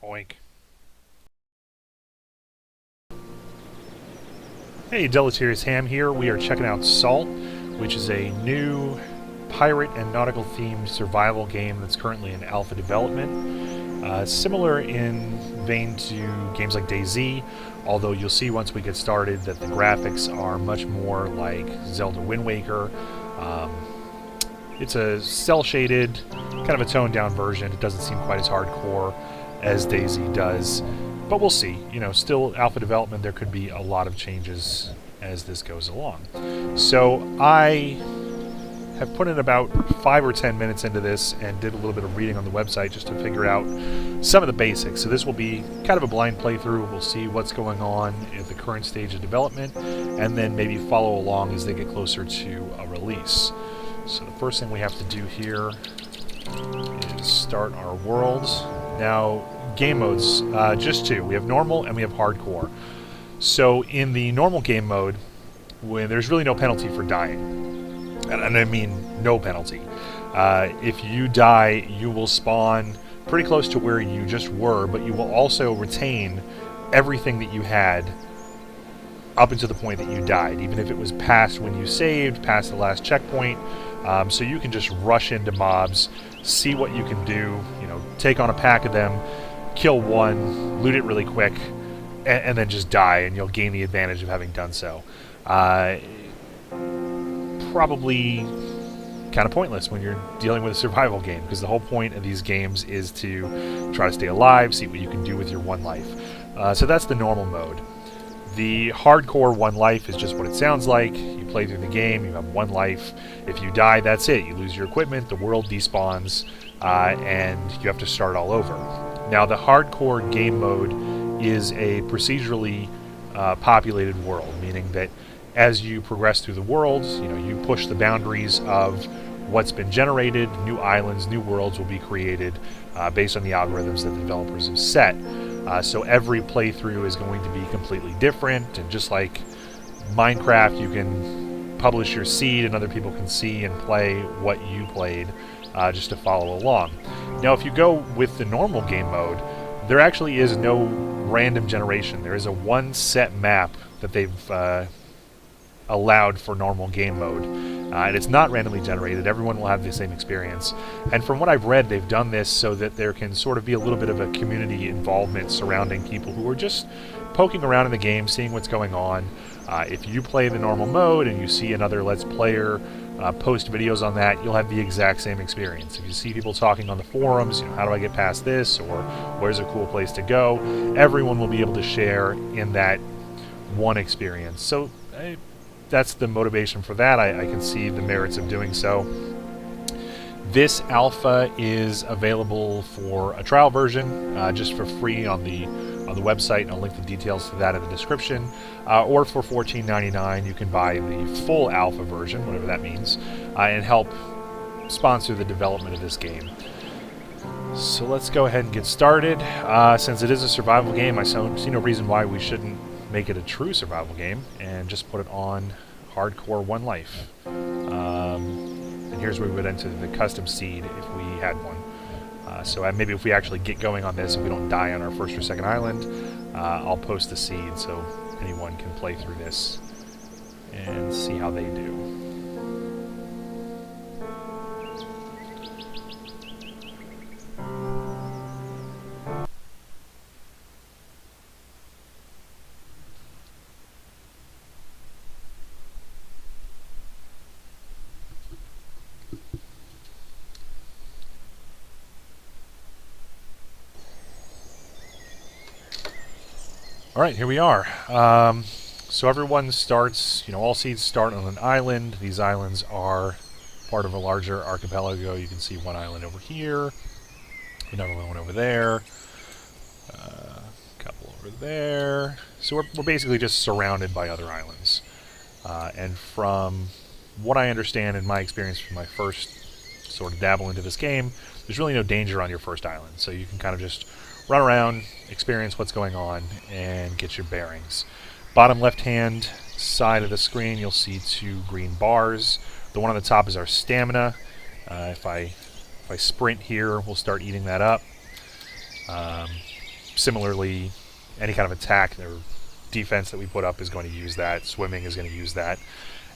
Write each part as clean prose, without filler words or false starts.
Oink. Hey, Deleterious Ham here. We are checking out Salt, which is a new pirate and nautical themed survival game that's currently in alpha development. Similar in vein to games like DayZ, although you'll see once we get started that the graphics are much more like Zelda Wind Waker. It's a cel-shaded, kind of a toned-down version. It doesn't seem quite as hardcore as DayZ does. But we'll see. You know, still alpha development, there could be a lot of changes as this goes along. So I have put in about 5 or 10 minutes into this and did a little bit of reading on the website just to figure out some of the basics. So this will be kind of a blind playthrough. We'll see what's going on at the current stage of development and then maybe follow along as they get closer to a release. So the first thing we have to do here is start our world. Now, game modes, just two. We have normal and we have hardcore. So in the normal game mode, when there's really no penalty for dying, and I mean no penalty. If you die, you will spawn pretty close to where you just were, but you will also retain everything that you had up until the point that you died, even if it was past when you saved, past the last checkpoint. So you can just rush into mobs, see what you can do, you know, take on a pack of them, kill one, loot it really quick, and then just die, and you'll gain the advantage of having done so. Probably kind of pointless when you're dealing with a survival game, because the whole point of these games is to try to stay alive, see what you can do with your one life. So that's the normal mode. The hardcore one life is just what it sounds like. You play through the game, you have one life. If you die, that's it. You lose your equipment, the world despawns, and you have to start all over. Now, the hardcore game mode is a procedurally populated world, meaning that as you progress through the world, you know, you push the boundaries of what's been generated. New islands, new worlds will be created based on the algorithms that the developers have set. So every playthrough is going to be completely different, and just like Minecraft, you can publish your seed and other people can see and play what you played just to follow along. Now, if you go with the normal game mode, there actually is no random generation. There is a one set map that they've allowed for normal game mode, and it's not randomly generated. Everyone will have the same experience, and from what I've read, they've done this so that there can sort of be a little bit of a community involvement surrounding people who are just poking around in the game, seeing what's going on. If you play the normal mode and you see another Let's Player post videos on that, you'll have the exact same experience. If you see people talking on the forums, you know, how do I get past this, or where's a cool place to go, everyone will be able to share in that one experience. So that's the motivation for that. I can see the merits of doing so. This alpha is available for a trial version, just for free on the website, and I'll link the details to that in the description. Or for $14.99, you can buy the full alpha version, whatever that means, and help sponsor the development of this game. So let's go ahead and get started. Since it is a survival game, I see no reason why we shouldn't make it a true survival game and just put it on hardcore one life. And here's where we would enter the custom seed if we had one. So maybe if we actually get going on this, if we don't die on our first or second island, I'll post the seed so anyone can play through this and see how they do. Alright, here we are. So everyone starts, you know, all seeds start on an island. These islands are part of a larger archipelago. You can see one island over here, another one over there, a couple over there. So we're basically just surrounded by other islands. And from what I understand in my experience from my first sort of dabble into this game, there's really no danger on your first island. So you can kind of just run around, experience what's going on, and get your bearings. Bottom left-hand side of the screen, you'll see two green bars. The one on the top is our stamina. If I sprint here, we'll start eating that up. Similarly, any kind of attack or defense that we put up is going to use that. Swimming is going to use that.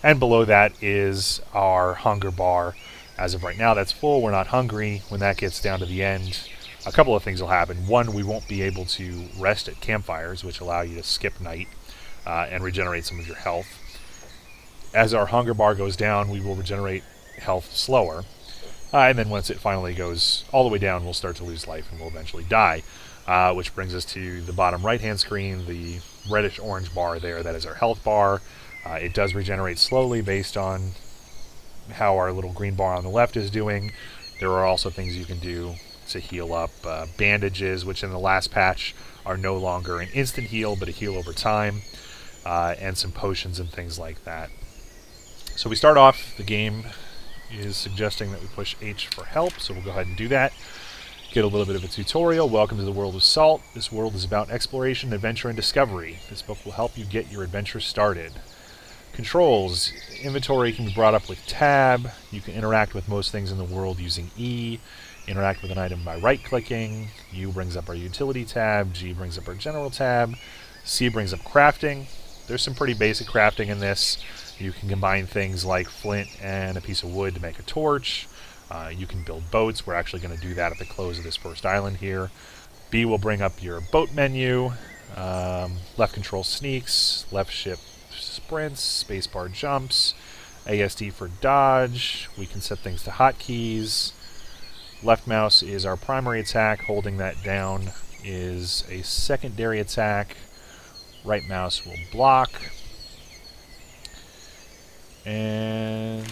And below that is our hunger bar. As of right now, that's full. We're not hungry. When that gets down to the end, a couple of things will happen. One, we won't be able to rest at campfires, which allow you to skip night and regenerate some of your health. As our hunger bar goes down, we will regenerate health slower. And then once it finally goes all the way down, we'll start to lose life and we'll eventually die. Which brings us to the bottom right-hand screen, the reddish-orange bar there. That is our health bar. It does regenerate slowly based on how our little green bar on the left is doing. There are also things you can do to heal up. Bandages, which in the last patch are no longer an instant heal, but a heal over time. And some potions and things like that. So we start off, the game is suggesting that we push H for help, so we'll go ahead and do that. Get a little bit of a tutorial. Welcome to the world of Salt. This world is about exploration, adventure, and discovery. This book will help you get your adventure started. Controls. Inventory can be brought up with Tab. You can interact with most things in the world using E. Interact with an item by right-clicking. U brings up our utility tab. G brings up our general tab. C brings up crafting. There's some pretty basic crafting in this. You can combine things like flint and a piece of wood to make a torch. You can build boats. We're actually going to do that at the close of this first island here. B will bring up your boat menu. Left control sneaks. Left shift sprints. Spacebar jumps. ASD for dodge. We can set things to hotkeys. Left mouse is our primary attack. Holding that down is a secondary attack. Right mouse will block. And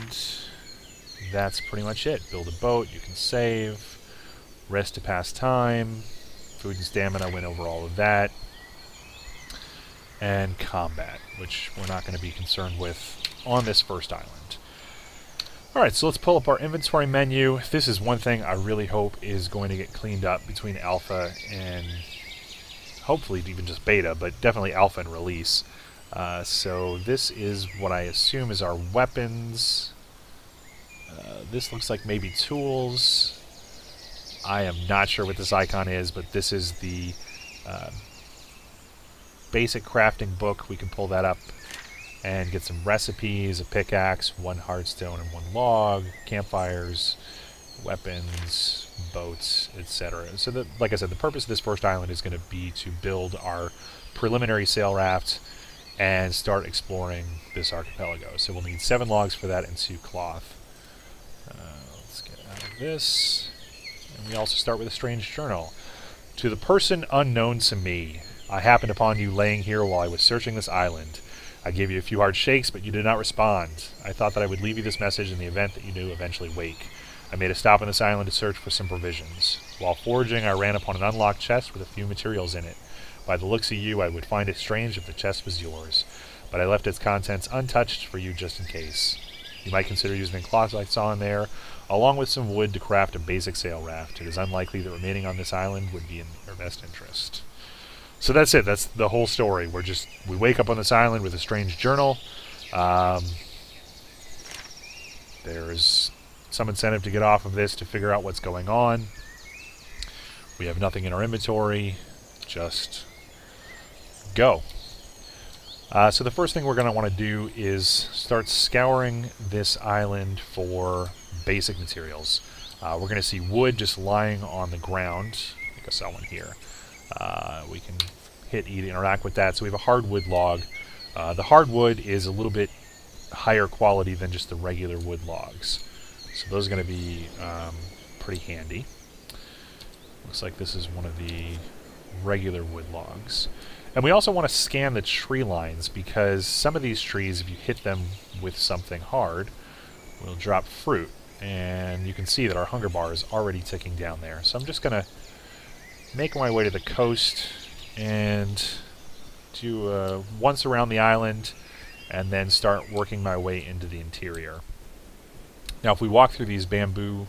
that's pretty much it. Build a boat, you can save, rest to pass time, food and stamina, went over all of that, and combat, which we're not going to be concerned with on this first island. Alright, so let's pull up our inventory menu. This is one thing I really hope is going to get cleaned up between alpha and hopefully even just beta, but definitely alpha and release. So this is what I assume is our weapons. This looks like maybe tools. I am not sure what this icon is, but this is the basic crafting book. We can pull that up and get some recipes, a pickaxe, 1 hardstone and 1 log, campfires, weapons, boats, etc. So like I said, the purpose of this first island is going to be to build our preliminary sail raft and start exploring this archipelago. So we'll need 7 logs for that and 2 cloth. Let's get out of this. And we also start with a strange journal. To the person unknown to me, I happened upon you laying here while I was searching this island. I gave you a few hard shakes, but you did not respond. I thought that I would leave you this message in the event that you do eventually wake. I made a stop on this island to search for some provisions. While foraging, I ran upon an unlocked chest with a few materials in it. By the looks of you, I would find it strange if the chest was yours, but I left its contents untouched for you just in case. You might consider using the cloth I saw in there, along with some wood to craft a basic sail raft. It is unlikely that remaining on this island would be in your best interest. So that's it. That's the whole story. We wake up on this island with a strange journal. There's some incentive to get off of this to figure out what's going on. We have nothing in our inventory. Just go. So the first thing we're going to want to do is start scouring this island for basic materials. We're going to see wood just lying on the ground. I think I saw one here. We can hit E to interact with that. So we have a hardwood log. The hardwood is a little bit higher quality than just the regular wood logs. So those are going to be pretty handy. Looks like this is one of the regular wood logs. And we also want to scan the tree lines, because some of these trees, if you hit them with something hard, will drop fruit. And you can see that our hunger bar is already ticking down there. So I'm just going to make my way to the coast and do once around the island, and then start working my way into the interior. Now, if we walk through these bamboo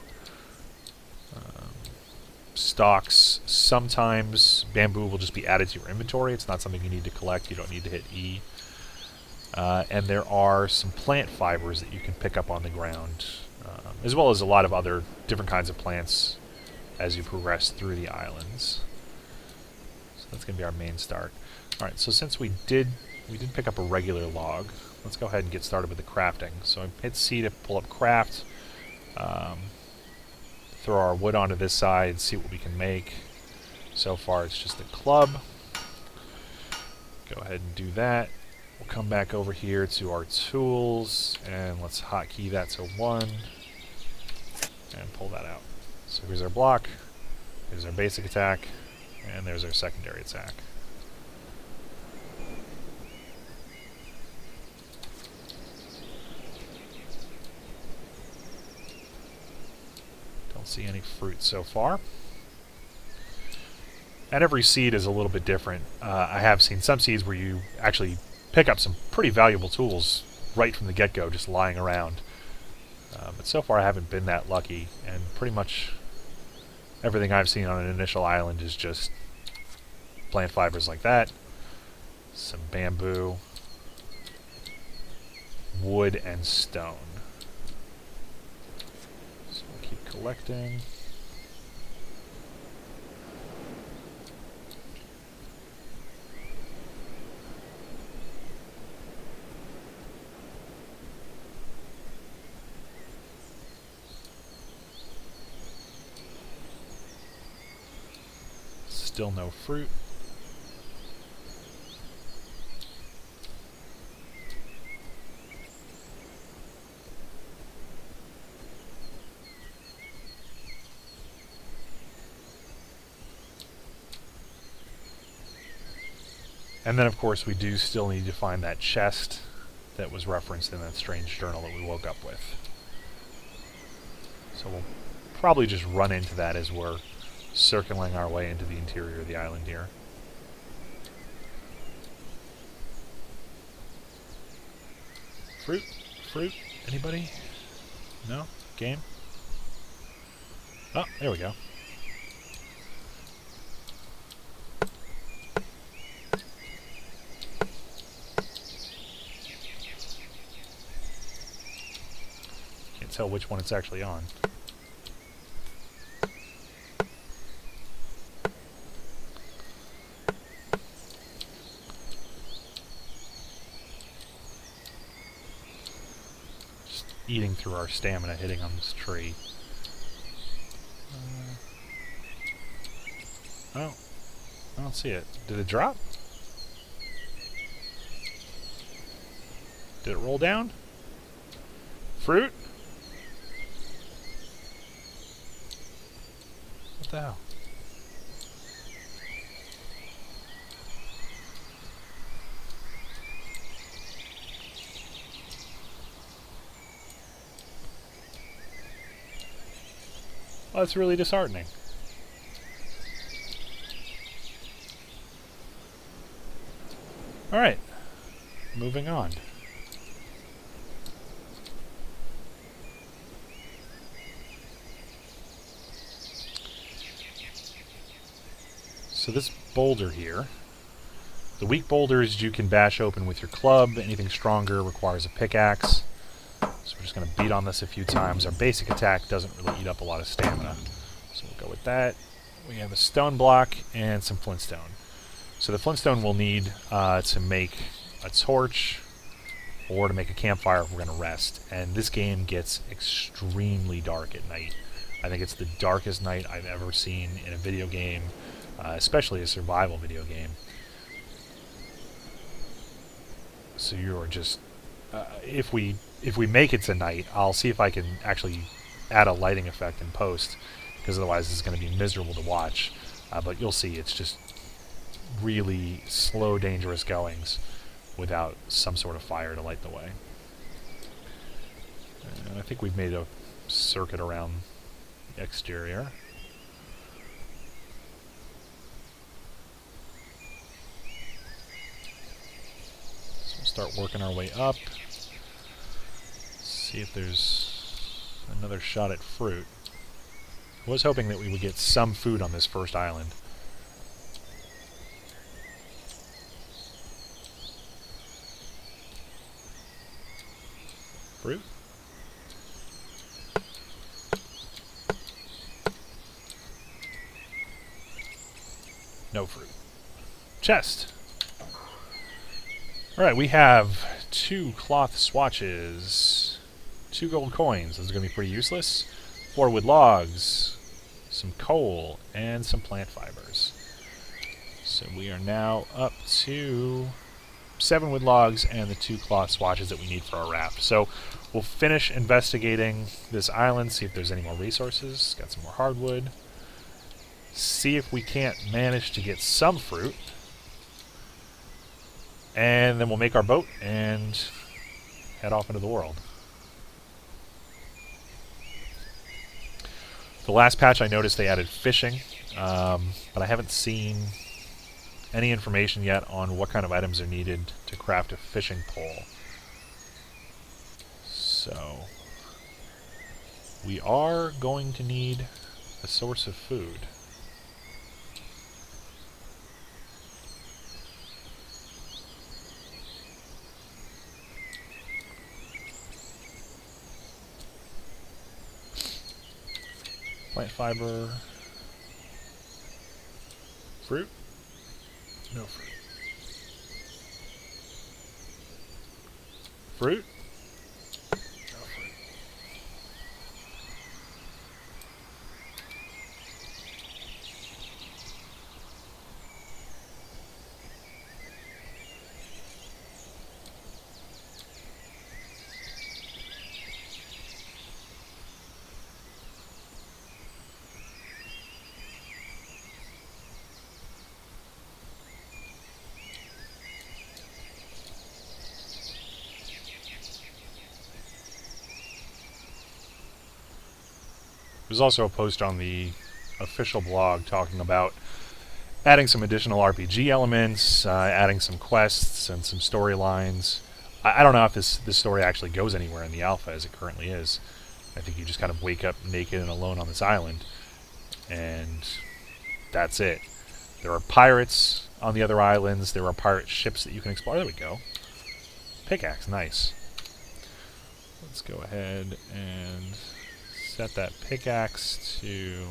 stalks, sometimes bamboo will just be added to your inventory. It's not something you need to collect. You don't need to hit E. And there are some plant fibers that you can pick up on the ground, as well as a lot of other different kinds of plants as you progress through the islands. That's going to be our main start. All right, so since we did pick up a regular log, let's go ahead and get started with the crafting. So I hit C to pull up craft, throw our wood onto this side, see what we can make. So far it's just a club. Go ahead and do that. We'll come back over here to our tools, and let's hotkey that to 1, and pull that out. So here's our block, here's our basic attack, and there's our secondary attack. Don't see any fruit so far. And every seed is a little bit different. I have seen some seeds where you actually pick up some pretty valuable tools right from the get-go, just lying around. But so far I haven't been that lucky, and pretty much everything I've seen on an initial island is just plant fibers like that, some bamboo, wood, and stone. So we'll keep collecting. Still no fruit. And then, of course, we do still need to find that chest that was referenced in that strange journal that we woke up with. So we'll probably just run into that as we're circling our way into the interior of the island here. Fruit? Fruit? Anybody? No? Game? Oh, there we go. Can't tell which one it's actually on. Eating through our stamina hitting on this tree. Oh, I don't see it. Did it drop? Did it roll down? Fruit? What the hell? Well, that's really disheartening. Alright, moving on. So this boulder here, the weak boulders you can bash open with your club. Anything stronger requires a pickaxe. So we're just going to beat on this a few times. Our basic attack doesn't really eat up a lot of stamina. So we'll go with that. We have a stone block and some flintstone. So the flintstone we'll need to make a torch or to make a campfire if we're going to rest. And this game gets extremely dark at night. I think it's the darkest night I've ever seen in a video game, especially a survival video game. So you're just... if we make it tonight, I'll see if I can actually add a lighting effect in post, because otherwise it's going to be miserable to watch. But you'll see it's just really slow, dangerous goings without some sort of fire to light the way. And I think we've made a circuit around the exterior. So we'll start working our way up. See if there's another shot at fruit. I was hoping that we would get some food on this first island. Fruit? No fruit. Chest. Alright, we have 2 cloth swatches, 2 gold coins. Those are going to be pretty useless. 4 wood logs, some coal, and some plant fibers. So we are now up to 7 wood logs and the 2 cloth swatches that we need for our raft. So we'll finish investigating this island, see if there's any more resources. Got some more hardwood. See if we can't manage to get some fruit. And then we'll make our boat and head off into the world. The last patch I noticed they added fishing, but I haven't seen any information yet on what kind of items are needed to craft a fishing pole. So we are going to need a source of food. Plant fiber. Fruit? No fruit. Fruit? No fruit. There's also a post on the official blog talking about adding some additional RPG elements, adding some quests and some storylines. I don't know if this story actually goes anywhere in the alpha as it currently is. I think you just kind of wake up naked and alone on this island, and that's it. There are pirates on the other islands. There are pirate ships that you can explore. There we go. Pickaxe, nice. Let's go ahead and set that pickaxe to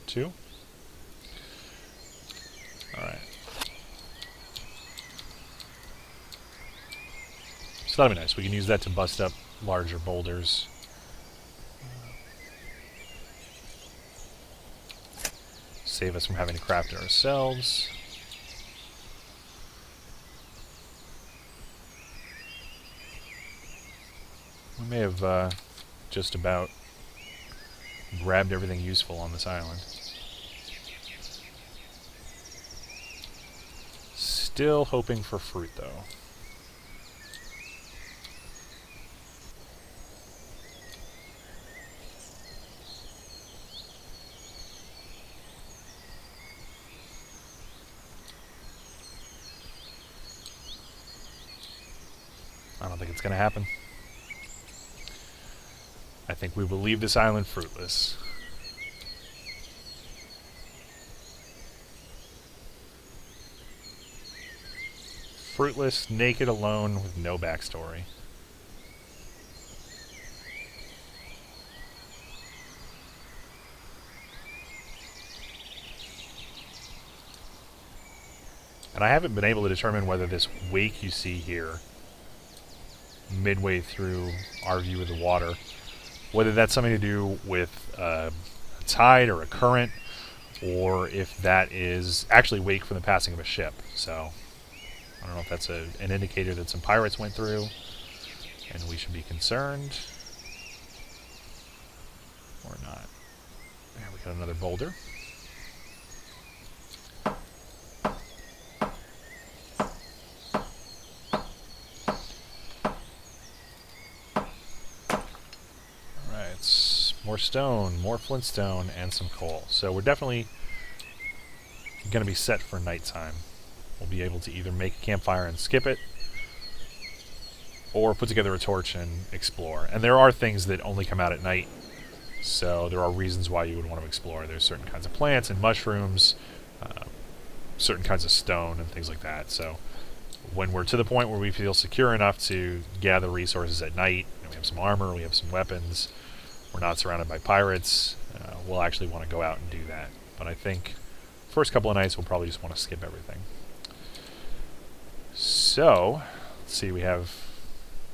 2. Alright. So that'll be nice. We can use that to bust up larger boulders. Save us from having to craft it ourselves. We may have just about grabbed everything useful on this island. Still hoping for fruit, though. I don't think it's going to happen. I think we will leave this island fruitless. Fruitless, naked, alone, with no backstory. And I haven't been able to determine whether this wake you see here, midway through our view of the water, whether that's something to do with a tide or a current, or if that is actually wake from the passing of a ship. So I don't know if that's an indicator that some pirates went through and we should be concerned or not. There, we got another boulder. More stone, more flintstone, and some coal. So we're definitely going to be set for nighttime. We'll be able to either make a campfire and skip it, or put together a torch and explore. And there are things that only come out at night, so there are reasons why you would want to explore. There's certain kinds of plants and mushrooms, certain kinds of stone and things like that. So when we're to the point where we feel secure enough to gather resources at night, and we have some armor, we have some weapons, we're not surrounded by pirates, we'll actually want to go out and do that. But I think first couple of nights we'll probably just want to skip everything. So, let's see, we have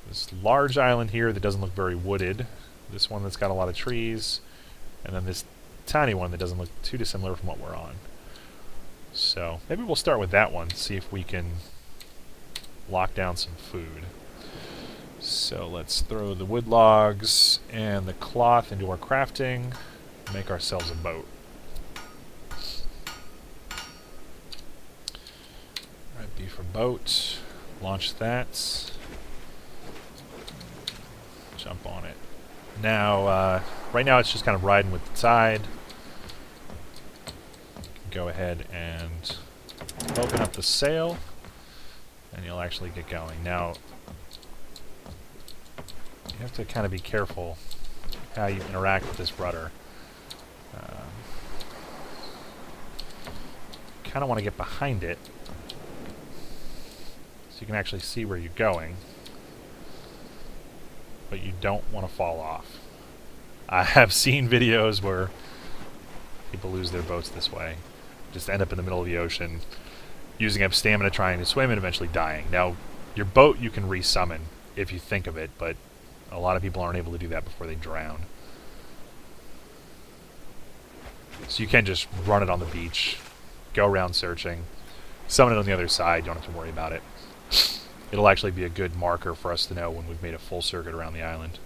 this large island here that doesn't look very wooded. This one that's got a lot of trees. And then this tiny one that doesn't look too dissimilar from what we're on. So, maybe we'll start with that one, see if we can lock down some food. So let's throw the wood logs and the cloth into our crafting, make ourselves a boat. Alright, B for boat. Launch that. Jump on it. Now, right now it's just kind of riding with the tide. Go ahead and open up the sail, and you'll actually get going. Now, you have to kind of be careful how you interact with this rudder. Kind of want to get behind it so you can actually see where you're going, but you don't want to fall off. I have seen videos where people lose their boats this way, just end up in the middle of the ocean, using up stamina trying to swim and eventually dying. Now, your boat you can resummon if you think of it, but a lot of people aren't able to do that before they drown. So you can just run it on the beach, go around searching, summon it on the other side, you don't have to worry about it. It'll actually be a good marker for us to know when we've made a full circuit around the island.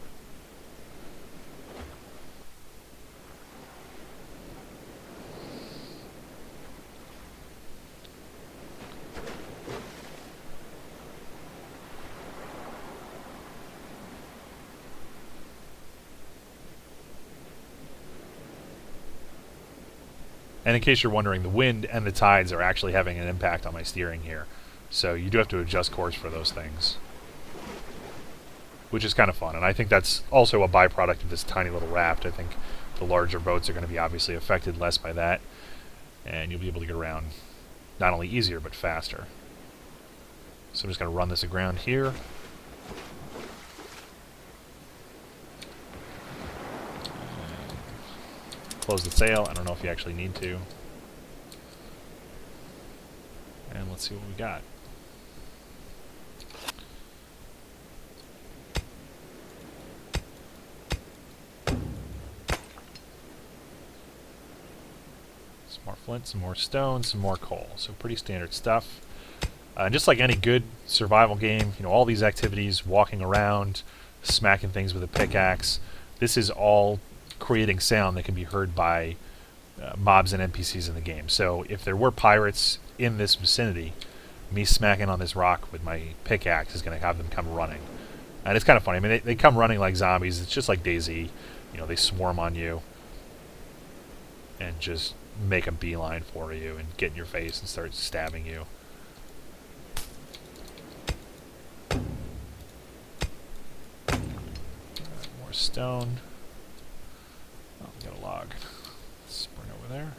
And in case you're wondering, the wind and the tides are actually having an impact on my steering here. So you do have to adjust course for those things, which is kind of fun. And I think that's also a byproduct of this tiny little raft. I think the larger boats are going to be obviously affected less by that, and you'll be able to get around not only easier, but faster. So I'm just going to run this aground here. Close the sail. I don't know if you actually need to. And let's see what we got. Some more flint, some more stone, some more coal. So pretty standard stuff. And just like any good survival game, you know, all these activities, walking around, smacking things with a pickaxe, this is all creating sound that can be heard by mobs and NPCs in the game. So if there were pirates in this vicinity, me smacking on this rock with my pickaxe is going to have them come running. And it's kind of funny. I mean, they come running like zombies. It's just like DayZ. You know, they swarm on you and just make a beeline for you and get in your face and start stabbing you. More stone. Oh, we got a log. Let's bring it over there.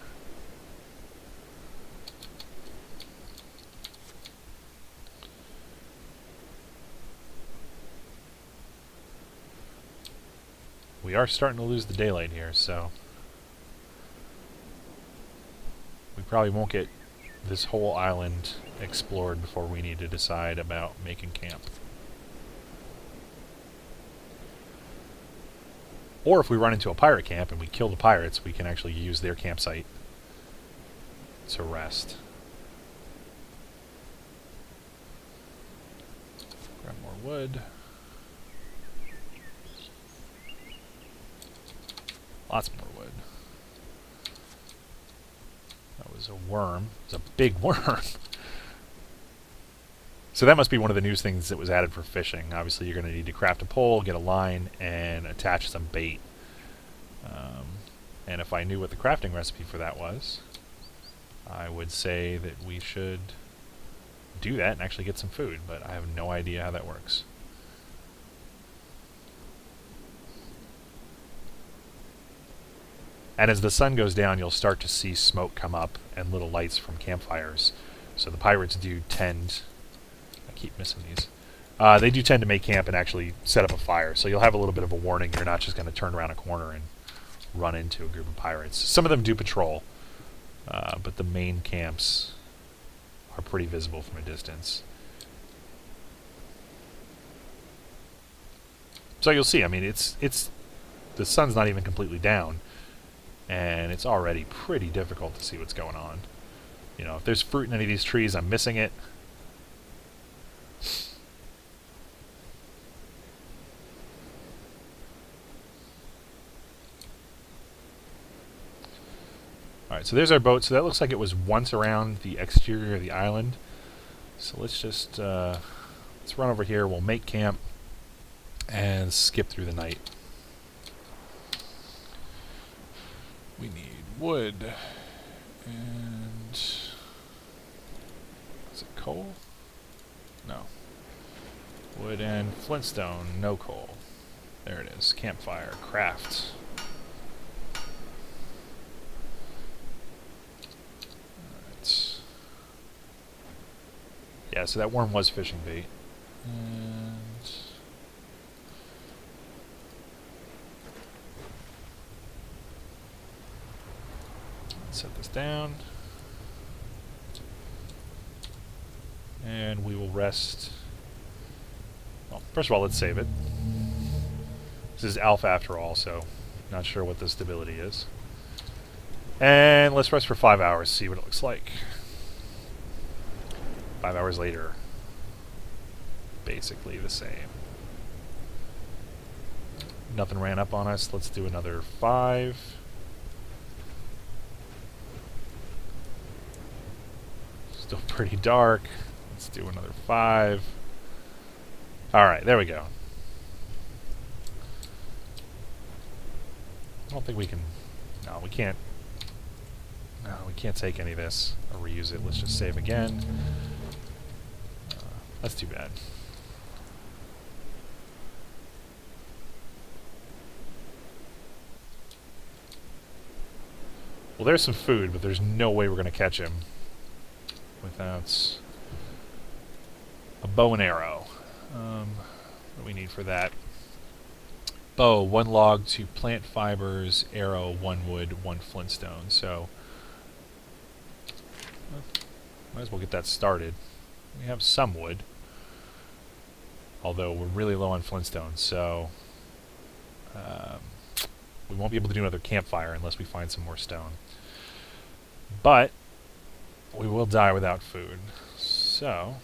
We are starting to lose the daylight here, so we probably won't get this whole island explored before we need to decide about making camp. Or if we run into a pirate camp and we kill the pirates, we can actually use their campsite to rest. Grab more wood. Lots more wood. That was a worm. It was a big worm. So that must be one of the new things that was added for fishing. Obviously, you're going to need to craft a pole, get a line, and attach some bait. And if I knew what the crafting recipe for that was, I would say that we should do that and actually get some food, but I have no idea how that works. And as the sun goes down, you'll start to see smoke come up and little lights from campfires. So the pirates do tend... I keep missing these. They do tend to make camp and actually set up a fire. So you'll have a little bit of a warning. You're not just going to turn around a corner and run into a group of pirates. Some of them do patrol, but the main camps are pretty visible from a distance. So you'll see, I mean, the sun's not even completely down, and it's already pretty difficult to see what's going on. You know, if there's fruit in any of these trees, I'm missing it. Alright, so there's our boat. So that looks like it was once around the exterior of the island. So let's just, let's run over here. We'll make camp and skip through the night. We need wood. And... is it coal? No. Wood and flintstone, no coal. There it is. Campfire, craft. Alright. Yeah, so that worm was fishing bait. And... let's set this down. And we will rest. Well, first of all, let's save it. This is alpha after all, so not sure what the stability is. And let's rest for 5 hours, see what it looks like. 5 hours later. Basically the same. Nothing ran up on us. Let's do another 5. Still pretty dark. Let's do another 5. Alright, there we go. I don't think we can... no, we can't... no, we can't take any of this or reuse it. Let's just save again. That's too bad. Well, there's some food, but there's no way we're going to catch him without a bow and arrow. What do we need for that? Bow, 1 log, 2 plant fibers, arrow, 1 wood, 1 flintstone. So, might as well get that started. We have some wood, although we're really low on flintstone, so we won't be able to do another campfire unless we find some more stone. But we will die without food. So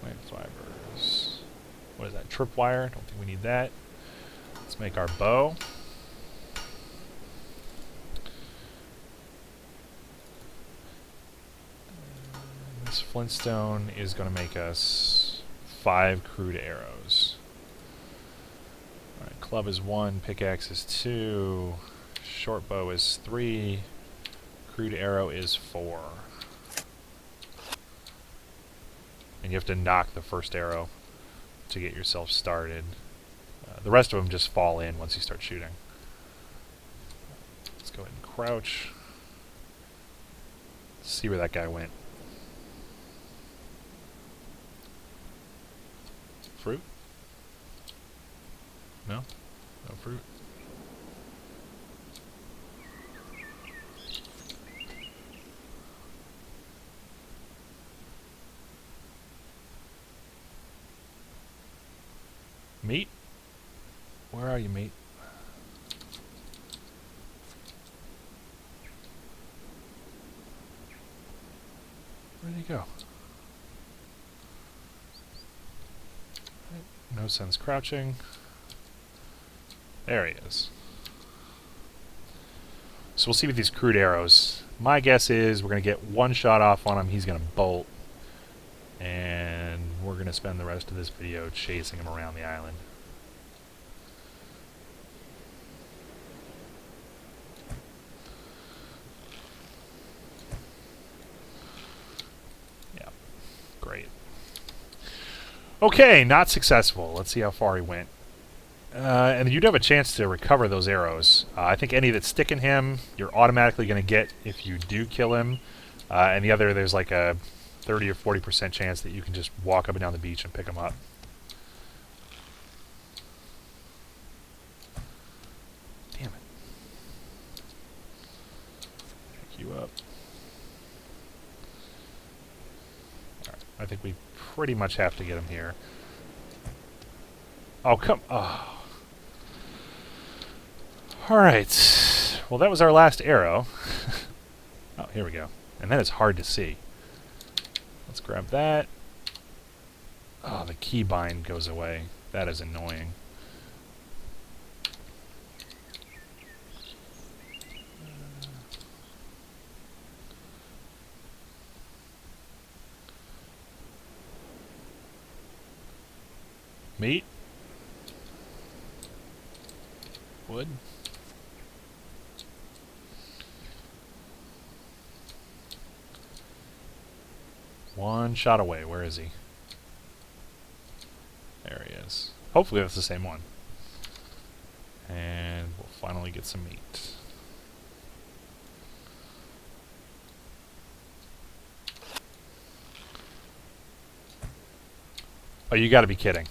plant fibers. What is that? Tripwire? Don't think we need that. Let's make our bow. This flintstone is going to make us 5 crude arrows. Alright, club is 1, pickaxe is 2, short bow is 3, crude arrow is 4. And you have to knock the first arrow to get yourself started. The rest of them just fall in once you start shooting. Let's go ahead and crouch. See where that guy went. Fruit? No? No fruit? Meat? Where are you, meat? Where'd he go? No sense crouching. There he is. So we'll see with these crude arrows. My guess is we're going to get 1 shot off on him. He's going to bolt. And we're going to spend the rest of this video chasing him around the island. Yeah. Great. Okay, not successful. Let's see how far he went. And you'd have a chance to recover those arrows. I think any that stick in him, you're automatically going to get if you do kill him. And the other, there's like a 30 or 40% chance that you can just walk up and down the beach and pick them up. Damn it. Pick you up. Alright, I think we pretty much have to get him here. Oh, come... Oh. Alright. Well, that was our last arrow. Oh, here we go. And then it's hard to see. Let's grab that. Oh, the keybind goes away. That is annoying. Meat? Wood? One shot away. Where is he? There he is. Hopefully that's the same one. And we'll finally get some meat. Oh, you gotta be kidding.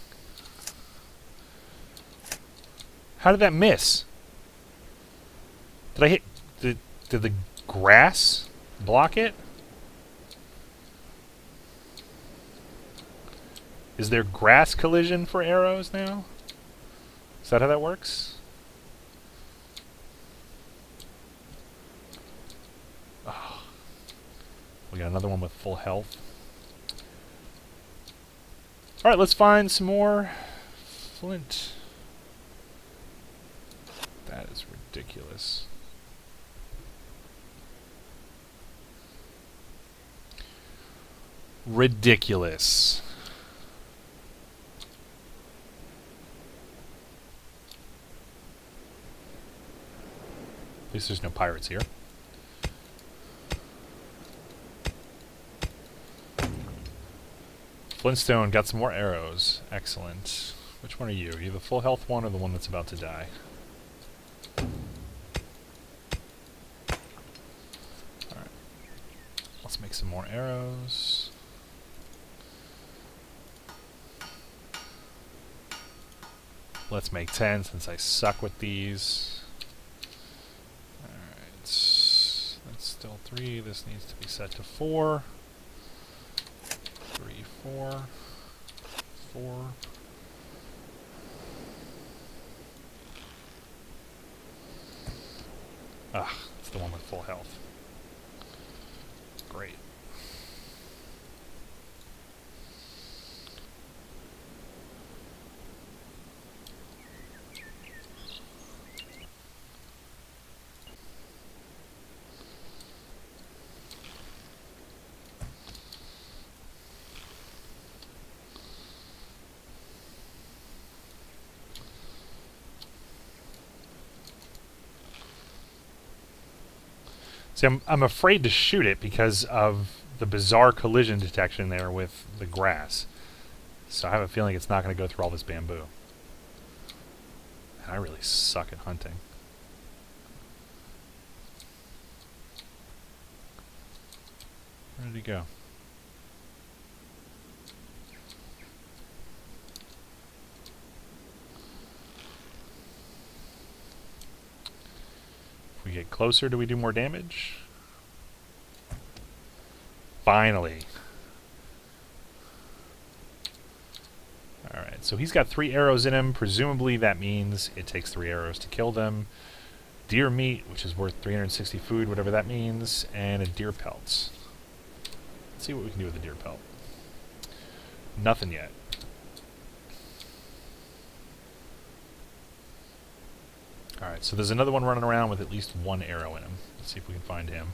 How did that miss? Did I hit... Did the grass block it? Is there grass collision for arrows now? Is that how that works? Oh. We got another one with full health. Alright, let's find some more flint. That is ridiculous. Ridiculous. At least there's no pirates here. Flintstone got some more arrows. Excellent. Which one are you? Are you the full health one or the one that's about to die? Alright. Let's make some more arrows. Let's make 10 since I suck with these. Alright. That's still 3. This needs to be set to 4. 3, 4. 4. Ah, it's the one with full health. Great. See, I'm afraid to shoot it because of the bizarre collision detection there with the grass. So I have a feeling it's not going to go through all this bamboo. And I really suck at hunting. Where did he go? If we get closer, do we do more damage? Finally. Alright, so he's got 3 arrows in him. Presumably that means it takes 3 arrows to kill them. Deer meat, which is worth 360 food, whatever that means, and a deer pelt. Let's see what we can do with a deer pelt. Nothing yet. Alright, so there's another one running around with at least 1 arrow in him. Let's see if we can find him.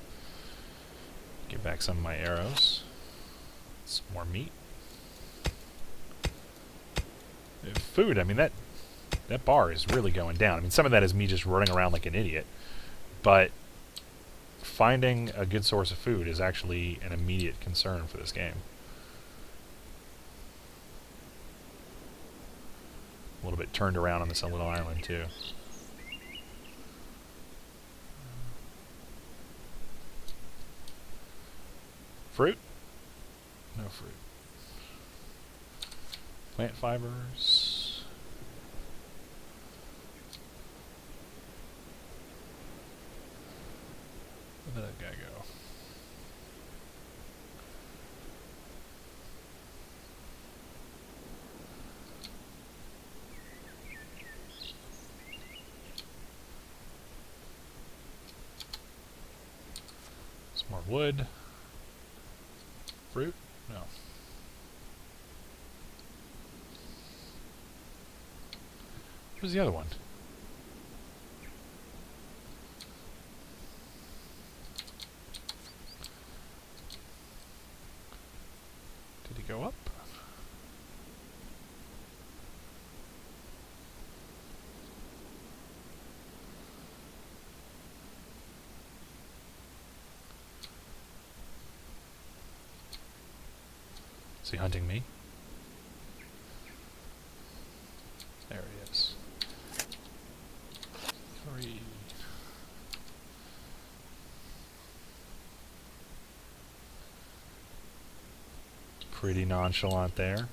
Get back some of my arrows. Some more meat. Food, I mean, that bar is really going down. I mean, some of that is me just running around like an idiot. But finding a good source of food is actually an immediate concern for this game. A little bit turned around on this little island, too. Fruit? No fruit. Plant fibers. Where did that guy go? More wood. Fruit? No. Where's the other one? Did he go up? Is he hunting me? There he is. 3. Pretty nonchalant there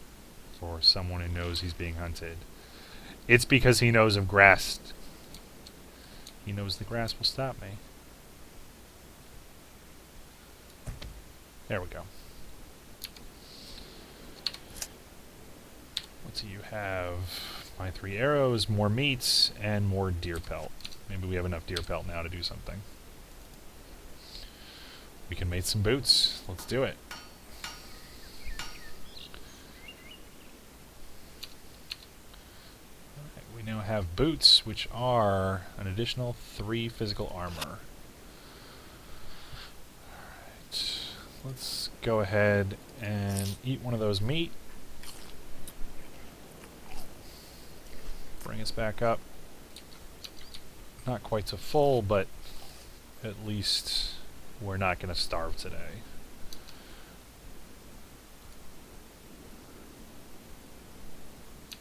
for someone who knows he's being hunted. It's because he knows of grass. He knows the grass will stop me. There we go. What do you have? My 3 arrows, more meats, and more deer pelt. Maybe we have enough deer pelt now to do something. We can make some boots. Let's do it. Alright, we now have boots, which are an additional 3 physical armor. Alright, let's go ahead and eat one of those meat. Bring us back up. Not quite so full, but at least we're not going to starve today.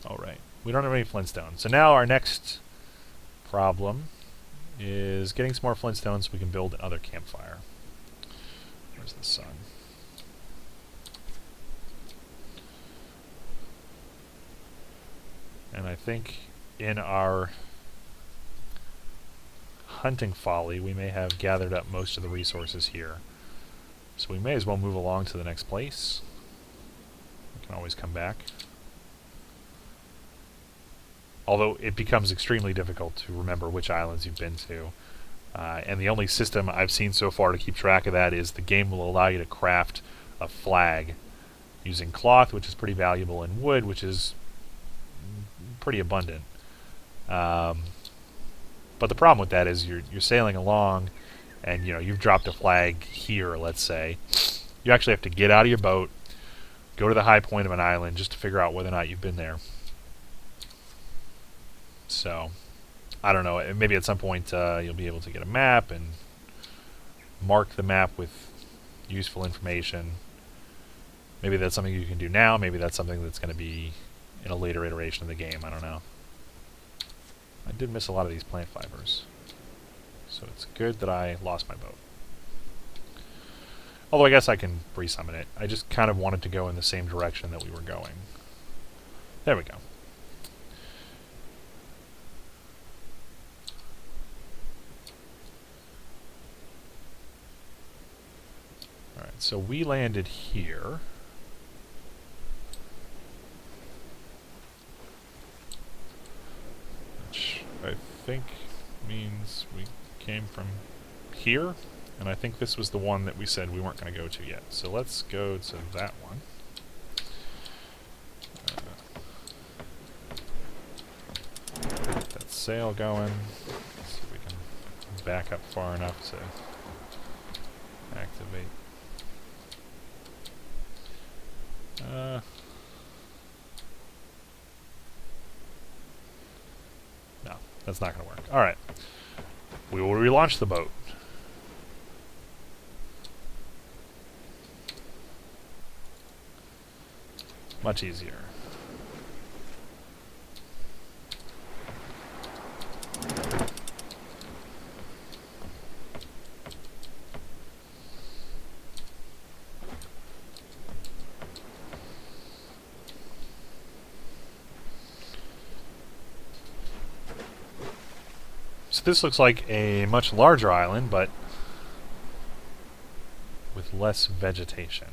Alright, we don't have any flintstones. So now our next problem is getting some more flintstones so we can build another campfire. Where's the sun? And I think in our hunting folly, we may have gathered up most of the resources here. So we may as well move along to the next place. We can always come back. Although it becomes extremely difficult to remember which islands you've been to. And the only system I've seen so far to keep track of that is the game will allow you to craft a flag using cloth, which is pretty valuable, and wood, which is pretty abundant. But the problem with that is you're sailing along, and you've dropped a flag here, let's say. You actually have to get out of your boat, go to the high point of an island just to figure out whether or not you've been there. So, I don't know. Maybe at some point you'll be able to get a map and mark the map with useful information. Maybe that's something you can do now. Maybe that's something that's going to be in a later iteration of the game. I don't know. I did miss a lot of these plant fibers. So it's good that I lost my boat. Although I guess I can resummon it. I just kind of wanted to go in the same direction that we were going. There we go. Alright, so we landed here. Which I think means we came from here. And I think this was the one that we said we weren't going to go to yet. So let's go to that one. Get that sail going. See if we can back up far enough to activate. No, that's not going to work. Alright. We will relaunch the boat. Much easier. So this looks like a much larger island, but with less vegetation.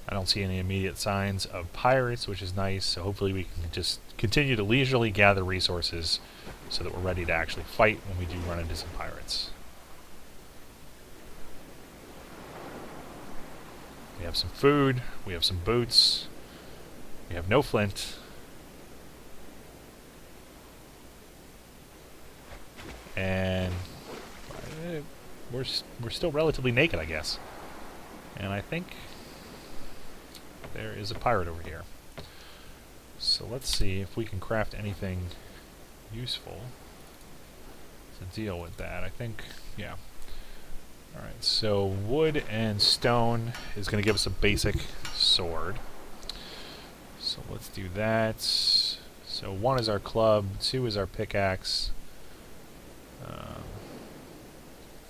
I don't see any immediate signs of pirates, which is nice, so hopefully we can just continue to leisurely gather resources so that we're ready to actually fight when we do run into some pirates. We have some food. We have some boots. We have no flint. And we're still relatively naked, I guess. And I think there is a pirate over here. So let's see if we can craft anything useful to deal with that. I think, yeah. Alright, so wood and stone is going to give us a basic sword. So let's do that. So 1 is our club, 2 is our pickaxe,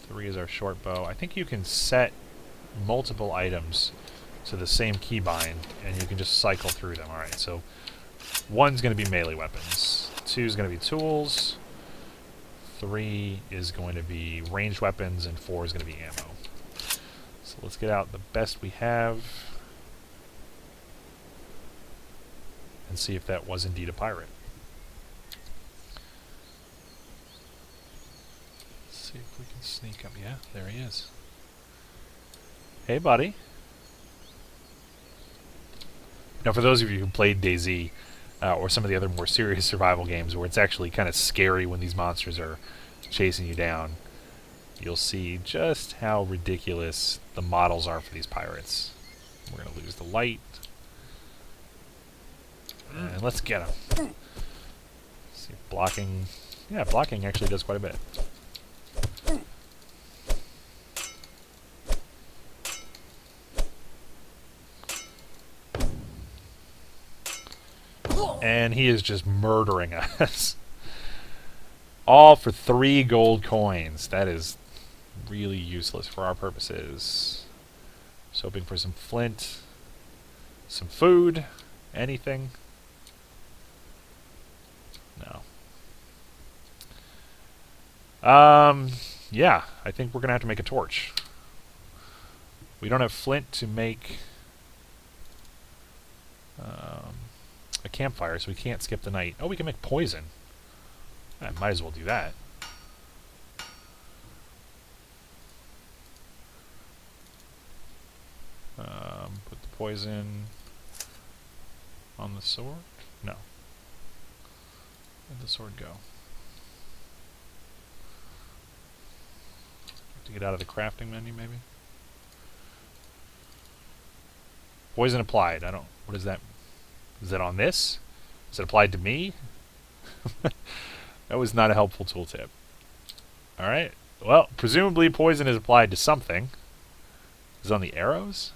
3 is our short bow. I think you can set multiple items to the same keybind, and you can just cycle through them. Alright, so 1's going to be melee weapons, 2 is going to be tools, 3 is going to be ranged weapons, and 4 is going to be ammo. So let's get out the best we have and see if that was indeed a pirate. Let's see if we can sneak up. Yeah, there he is. Hey, buddy. Now, for those of you who played DayZ, or some of the other more serious survival games where it's actually kind of scary when these monsters are chasing you down, you'll see just how ridiculous the models are for these pirates. We're going to lose the light. And let's get him. See, blocking... Yeah, blocking actually does quite a bit. And he is just murdering us. All for 3 gold coins. That is really useless for our purposes. Just hoping for some flint, some food, anything. No. Yeah, I think we're going to have to make a torch. We don't have flint to make a campfire, so we can't skip the night. Oh, we can make poison. I might as well do that. Put the poison on the sword? No. Where'd the sword go? To get out of the crafting menu, maybe? Poison applied. I don't... What is that? Is that on this? Is it applied to me? That was not a helpful tooltip. Alright. Well, presumably poison is applied to something. Is it on the arrows?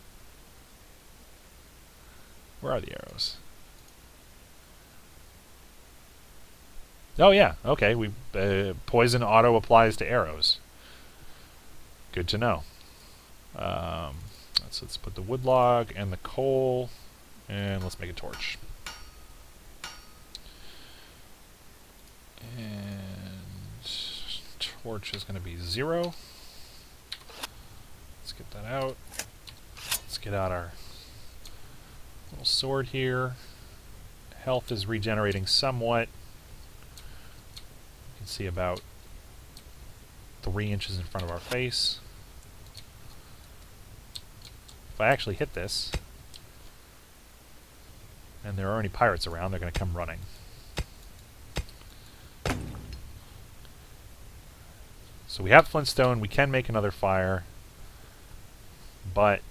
Where are the arrows? Oh, yeah. Okay. We poison auto applies to arrows. Good to know. Let's put the wood log and the coal, and let's make a torch. And torch is going to be 0. Let's get that out. Let's get out our little sword here. Health is regenerating somewhat. You can see about 3 inches in front of our face. If I actually hit this, and there are any pirates around, they're going to come running. So we have flintstone, we can make another fire, but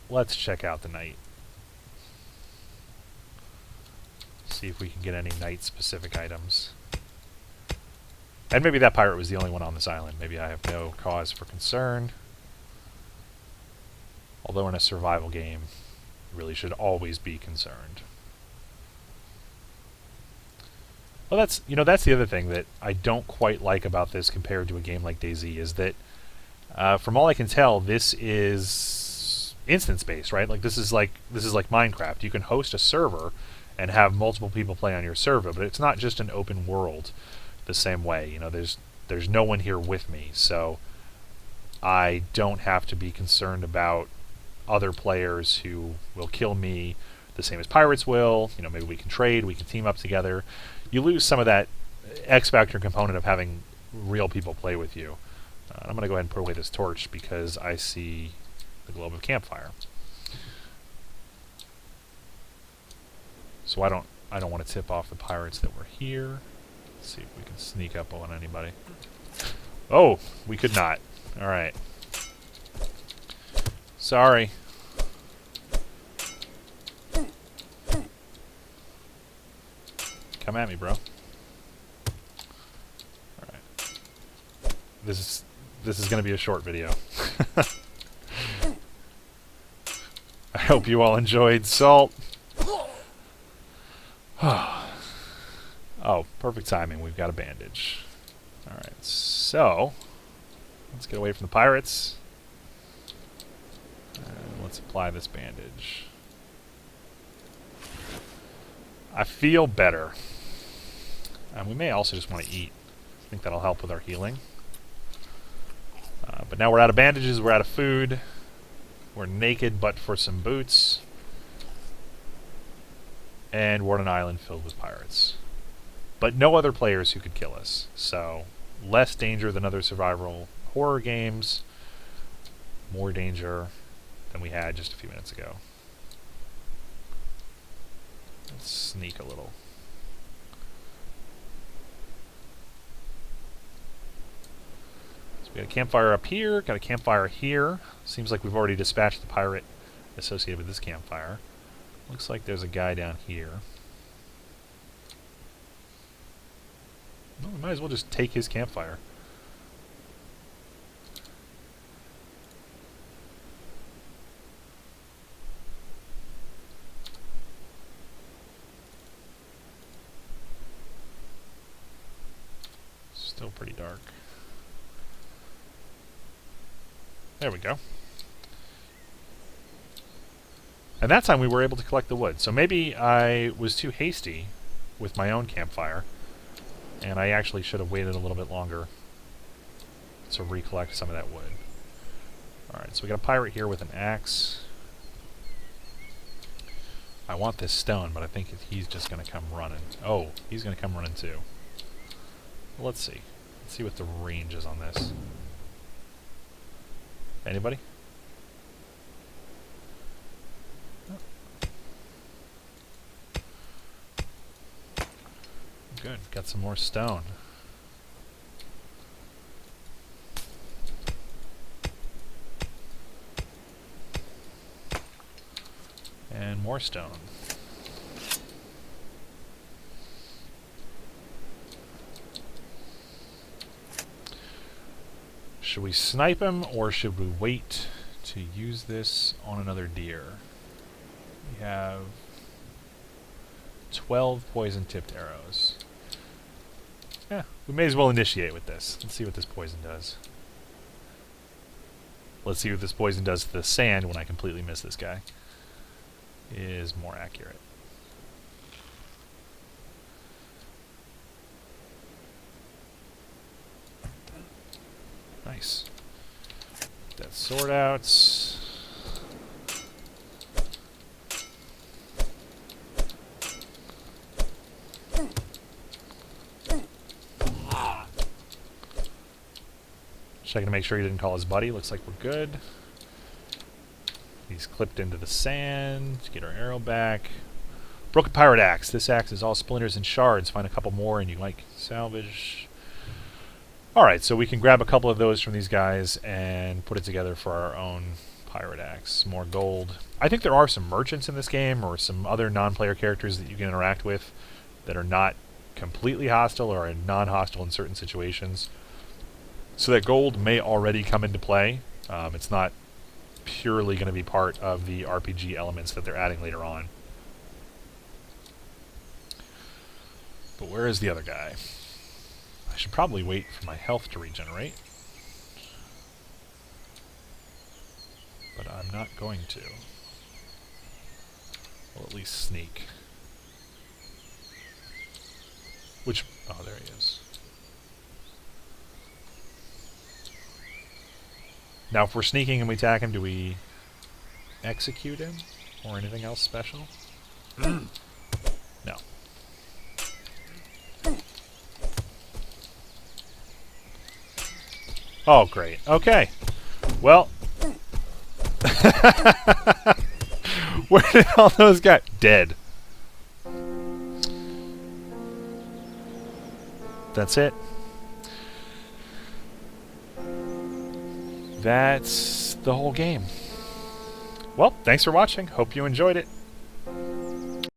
let's check out the night. See if we can get any night-specific items. And maybe that pirate was the only one on this island. Maybe I have no cause for concern. Although in a survival game, you really should always be concerned. Well, that's the other thing that I don't quite like about this compared to a game like DayZ is that, from all I can tell, this is instance-based, right? Like this is like Minecraft. You can host a server and have multiple people play on your server, but it's not just an open world the same way. There's no one here with me, so I don't have to be concerned about other players who will kill me the same as pirates will. Maybe we can trade, we can team up together. You lose some of that X-Factor component of having real people play with you. I'm going to go ahead and put away this torch because I see the glow of a campfire. So I don't want to tip off the pirates that were here. Let's see if we can sneak up on anybody. Oh, we could not. All right. Sorry. Come at me, bro. All right. This is going to be a short video. I hope you all enjoyed Salt. Oh, perfect timing. We've got a bandage. Alright, so let's get away from the pirates. And let's apply this bandage. I feel better. And we may also just want to eat. I think that'll help with our healing. But now we're out of bandages, we're out of food. We're naked but for some boots. And we're on an island filled with pirates. But no other players who could kill us. So, less danger than other survival horror games. More danger than we had just a few minutes ago. Let's sneak a little. So we got a campfire up here, got a campfire here. Seems like we've already dispatched the pirate associated with this campfire. Looks like there's a guy down here. Well, we might as well just take his campfire. Still pretty dark. There we go. And that time we were able to collect the wood. So maybe I was too hasty with my own campfire. And I actually should have waited a little bit longer to recollect some of that wood. Alright, so we got a pirate here with an axe. I want this stone, but I think he's just going to come running. Oh, he's going to come running too. Well, let's see. Let's see what the range is on this. Anybody? Good, got some more stone. And more stone. Should we snipe him, or should we wait to use this on another deer? We have 12 poison-tipped arrows. Yeah, we may as well initiate with this. Let's see what this poison does. Let's see what this poison does to the sand when I completely miss this guy. Is more accurate. Nice. Get that sword out. Checking to make sure he didn't call his buddy. Looks like we're good. He's clipped into the sand. Get our arrow back. Broken pirate axe. This axe is all splinters and shards. Find a couple more and you like salvage. Alright, so we can grab a couple of those from these guys and put it together for our own pirate axe. More gold. I think there are some merchants in this game or some other non-player characters that you can interact with that are not completely hostile or are non-hostile in certain situations. So that gold may already come into play. It's not purely going to be part of the RPG elements that they're adding later on. But where is the other guy? I should probably wait for my health to regenerate. But I'm not going to. We'll at least sneak. Which... oh, there he is. Now, if we're sneaking and we attack him, do we execute him? Or anything else special? No. Oh, great. Okay. Well. Where did all those guys... Dead. That's it. That's the whole game. Well, thanks for watching. Hope you enjoyed it.